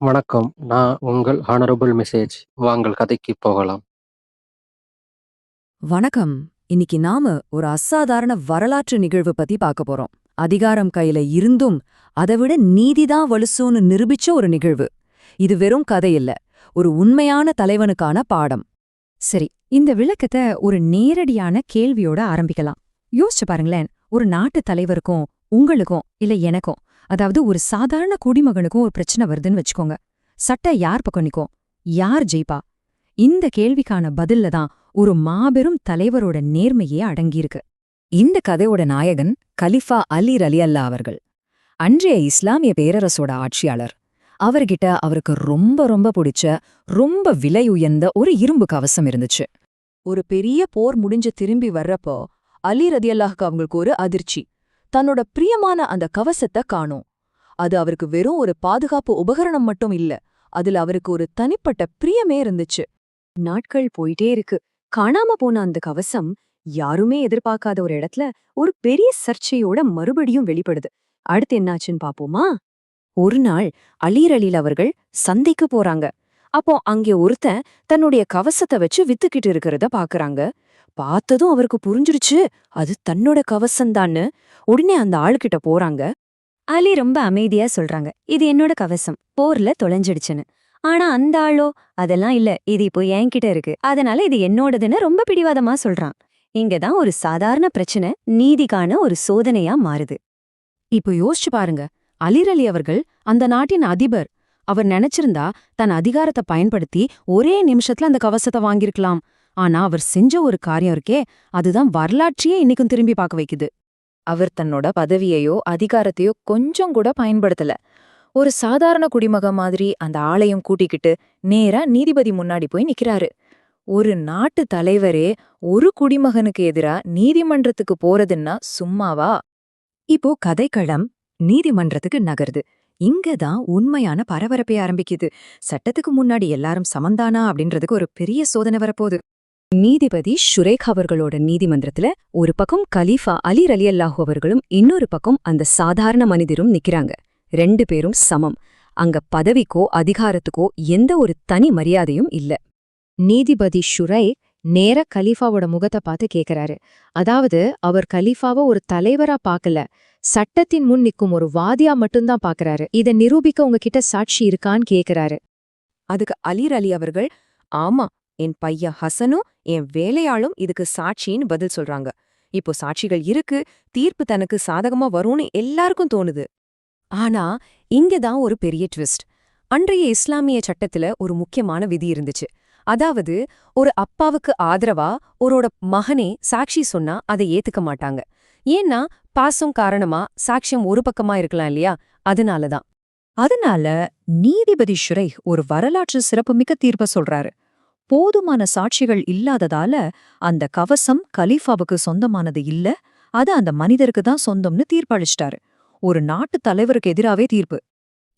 வணக்கம். நான் உங்கள் ஹானரபிள் மெசேஜ். வாங்கள் கதைக்கு போகலாம். வணக்கம். இன்னைக்கு நாம ஒரு அசாதாரண வரலாற்று நிகழ்வு பத்தி பார்க்க போறோம். அதிகாரம் கையில இருந்தும் அதைவிட நீதிதான் வலுசுன்னு நிரூபிச்ச ஒரு நிகழ்வு. இது வெறும் கதை இல்ல, ஒரு உண்மையான தலைவனுக்கான பாடம். சரி, இந்த விளக்கத்தை ஒரு நேரடியான கேள்வியோட ஆரம்பிக்கலாம். யோசிச்சு பாருங்களேன், ஒரு நாட்டு தலைவருக்கும் உங்களுக்கும் இல்ல எனக்கும், அதாவது ஒரு சாதாரண குடிமகனுக்கும் ஒரு பிரச்சனை வருதுன்னு வச்சுக்கோங்க. சட்டம் யார் பக்கம் நிக்கும்? யார் ஜெயிப்பா? இந்த கேள்விக்கான பதில்ல தான் ஒரு மாபெரும் தலைவரோட நேர்மையே அடங்கியிருக்கு. இந்த கதையோட நாயகன் கலிஃபா அலி ரலியல்லா அவர்கள். அன்றைய இஸ்லாமிய பேரரசோட ஆட்சியாளர். அவர்கிட்ட அவருக்கு ரொம்ப ரொம்ப பிடிச்ச, ரொம்ப விலை உயர்ந்த ஒரு இரும்பு கவசம் இருந்துச்சு. ஒரு பெரிய போர் முடிஞ்சு திரும்பி வர்றப்போ அலி ரலியல்லாஹுக்கு அவங்களுக்கு ஒரு அதிர்ச்சி. தன்னோட பிரியமான அந்த கவசத்தை காணோம். அது அவருக்கு வெறும் ஒரு பாதுகாப்பு உபகரணம் மட்டும் இல்ல, அதுல அவருக்கு ஒரு தனிப்பட்ட பிரியமே இருந்துச்சு. நாட்கள் போயிட்டே இருக்கு. காணாம போன அந்த கவசம் யாருமே எதிர்பார்க்காத ஒரு இடத்துல ஒரு பெரிய சர்ச்சையோட மறுபடியும் வெளிப்படுது. அடுத்து என்னாச்சுன்னு பாப்போமா? ஒரு நாள் அலீர் அலீல் அவர்கள் சந்தைக்கு போறாங்க. அப்போ அங்கே ஒருத்தன் தன்னுடைய கவசத்தை வச்சு வித்துக்கிட்டு இருக்கிறத பாக்குறாங்க. பார்த்ததும் அவருக்கு புரிஞ்சிருச்சு, அது தன்னோட கவசம்தான்னு. உடனே அந்த ஆளுகிட்ட போறாங்க. அலி ரொம்ப அமைதியா சொல்றாங்க, இது என்னோட கவசம், போர்ல தொலைஞ்சிடுச்சுன்னு. ஆனா அந்த ஆளோ, அதெல்லாம் இல்ல, இது இப்போ என்கிட்ட இருக்கு, அதனால இது என்னோடதுன்னு ரொம்ப பிடிவாதமா சொல்றான். இங்கதான் ஒரு சாதாரண பிரச்சனை நீதிக்கான ஒரு சோதனையா மாறுது. இப்போ யோசிச்சு பாருங்க, அலீர் அலி அவர்கள் அந்த நாட்டின் அதிபர். அவர் நினைச்சிருந்தா தன் அதிகாரத்தை பயன்படுத்தி ஒரே நிமிஷத்துல அந்த கவசத்தை வாங்கியிருக்கலாம். ஆனா அவர் செஞ்ச ஒரு காரியம் இருக்கே, அதுதான் வரலாற்றையே இன்னைக்கும் திரும்பி பார்க்க வைக்குது. அவர் தன்னோட பதவியையோ அதிகாரத்தையோ கொஞ்சம் கூட பயன்படுத்தல. ஒரு சாதாரண குடிமகன் மாதிரி அந்த ஆளையும் கூட்டிக்கிட்டு நேரா நீதிபதி முன்னாடி போய் நிக்கிறாரு. ஒரு நாட்டு தலைவரே ஒரு குடிமகனுக்கு எதிரா நீதிமன்றத்துக்கு போறதுன்னா சும்மாவா? இப்போ கதைக்களம் நீதிமன்றத்துக்கு நகருது. இங்கதான் உண்மையான பரபரப்பே ஆரம்பிக்குது. சட்டத்துக்கு முன்னாடி எல்லாரும் சமந்தானா அப்படின்றதுக்கு ஒரு பெரிய சோதனை வரப்போகுது. நீதிபதி ஷுரேக் அவர்களோட நீதிமன்றத்துல ஒரு பக்கம் கலீஃபா அலி ரலியல்லாஹு அவர்களும் இன்னொரு பக்கம் அந்த சாதாரண மனிதரும் நிக்கிறாங்க. ரெண்டு பேரும் சமம். அங்க பதவிக்கோ அதிகாரத்துக்கோ எந்த ஒரு தனி மரியாதையும் இல்ல. நீதிபதி ஷுரைக் நேர கலீஃபாவோட முகத்தை பார்த்து கேக்குறாரு. அதாவது அவர் கலீஃபாவை ஒரு தலைவரா பார்க்கல, சட்டத்தின் முன் நிற்கும் ஒரு வாதியா மட்டும்தான் பார்க்கறாரு. இதை நிரூபிக்க உங்ககிட்ட சாட்சி இருக்கான்னு கேக்குறாரு. அதுக்கு அலீர் அலி அவர்கள், ஆமா, என் பையன் ஹசனும் என் வேலையாளும் இதுக்கு சாட்சின்னு பதில் சொல்றாங்க. இப்போ சாட்சிகள் இருக்கு, தீர்ப்பு தனக்கு சாதகமா வரும்னு எல்லாருக்கும் தோணுது. ஆனா இங்கதான் ஒரு பெரிய ட்விஸ்ட். அன்றைய இஸ்லாமிய சட்டத்துல ஒரு முக்கியமான விதி இருந்துச்சு. அதாவது ஒரு அப்பாவுக்கு ஆதரவா ஒரோட மகனே சாட்சி சொன்னா அதை ஏத்துக்க மாட்டாங்க. ஏன்னா பாசம் காரணமா சாட்சியம் ஒரு பக்கமா இருக்கலாம் இல்லையா? அதனால நீதிபதி ஷுரைக் ஒரு வரலாற்று சிறப்புமிக்க தீர்ப்ப சொல்றாரு. போதுமான சாட்சிகள் இல்லாததால அந்த கவசம் கலீஃபாவுக்கு சொந்தமானது இல்ல, அது அந்த மனிதருக்கு தான் சொந்தம்னு தீர்ப்பளிச்சிட்டாரு. ஒரு நாட்டு தலைவருக்கு எதிராவே தீர்ப்பு.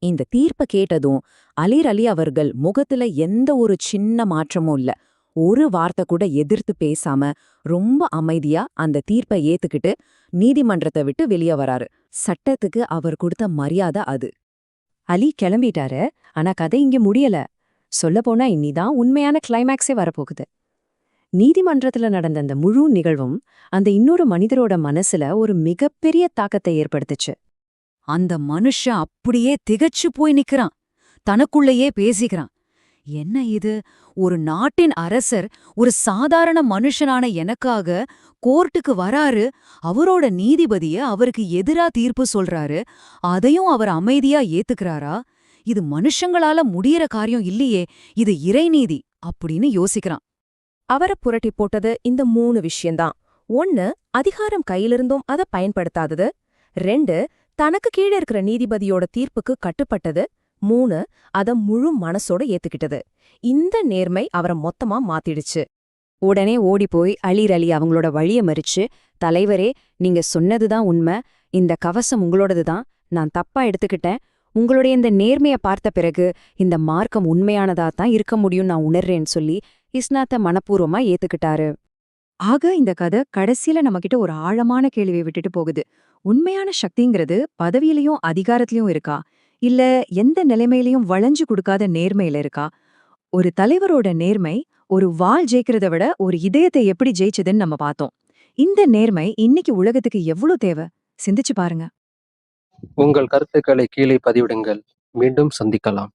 இந்த தீர்ப்ப கேட்டதும் அலீர் அலி அவர்கள் முகத்துல எந்த ஒரு சின்ன மாற்றமும் இல்ல. ஒரு வார்த்தை கூட எதிர்த்து பேசாம ரொம்ப அமைதியா அந்த தீர்ப்பை ஏத்துக்கிட்டு நீதிமன்றத்தை விட்டு வெளியே வராரு. சட்டத்துக்கு அவர் கொடுத்த மரியாதை அது. அலி கிளம்பிட்டாரு. ஆனா கதை இங்க முடியல. சொல்லப்போனா இனிதான் உண்மையான கிளைமேக்ஸே வரப்போகுது. நீதிமன்றத்துல நடந்த அந்த முழு நிகழ்வும் அந்த இன்னொரு மனிதரோட மனசுல ஒரு மிகப்பெரிய தாக்கத்தை ஏற்படுத்துச்சு. அந்த மனுஷன் அப்படியே திகச்சு போய் நிக்கிறான். தனக்குள்ளேயே பேசிக்கிறான், என்ன இது, ஒரு நாட்டின் அரசர் ஒரு சாதாரண மனுஷனான எனக்காக கோர்ட்டுக்கு வராரு, அவரோட நீதிபதிய அவருக்கு எதிரா தீர்ப்பு சொல்றாரு, அதையும் அவர் அமைதியா ஏத்துக்கிறாரா? இது மனுஷங்களால முடியற காரியம் இல்லையே, இது இறைநீதி அப்படின்னு யோசிக்கிறான். அவரை புரட்டி போட்டது இந்த 3 விஷயம்தான். 1, அதிகாரம் கையிலிருந்தும் அதை பயன்படுத்தாதது. 2, தனக்கு கீழே இருக்கிற நீதிபதியோட தீர்ப்புக்கு கட்டுப்பட்டது. 3, அத முழு மனசோட ஏத்துக்கிட்டது. இந்த நேர்மை அவரை மொத்தமா மாத்திடுச்சு. உடனே ஓடிப்போய் அலீர் அலி அவங்களோட வழிய மறிச்சு, தலைவரே, நீங்க சொன்னதுதான் உண்மை, இந்த கவசம் உங்களோடதுதான், நான் தப்பா எடுத்துக்கிட்டேன், உங்களுடைய இந்த நேர்மைய பார்த்த பிறகு இந்த மார்க்கம் உண்மையானதா தான் இருக்க முடியும் நான் உணர்றேன்னு சொல்லி இஸ்லாத்தை மனப்பூர்வமா ஏத்துக்கிட்டாரு. ஆக இந்த கதை கடைசியில நம்மகிட்ட ஒரு ஆழமான கேள்வியை விட்டுட்டு போகுது. உண்மையான சக்திங்கிறது பதவியிலையும் அதிகாரத்திலையும் இருக்கா, இல்ல எந்த நிலைமையிலயும் வளைஞ்சு கொடுக்காத நேர்மையில இருக்கா? ஒரு தலைவரோட நேர்மை ஒரு வாள் ஜெயிக்கிறத விட ஒரு இதயத்தை எப்படி ஜெயிச்சதுன்னு நம்ம பார்த்தோம். இந்த நேர்மை இன்னைக்கு உலகத்துக்கு எவ்வளவு தேவை? சிந்திச்சு பாருங்க. உங்கள் கருத்துக்களை கீழே பதிவிடுங்கள். மீண்டும் சந்திக்கலாம்.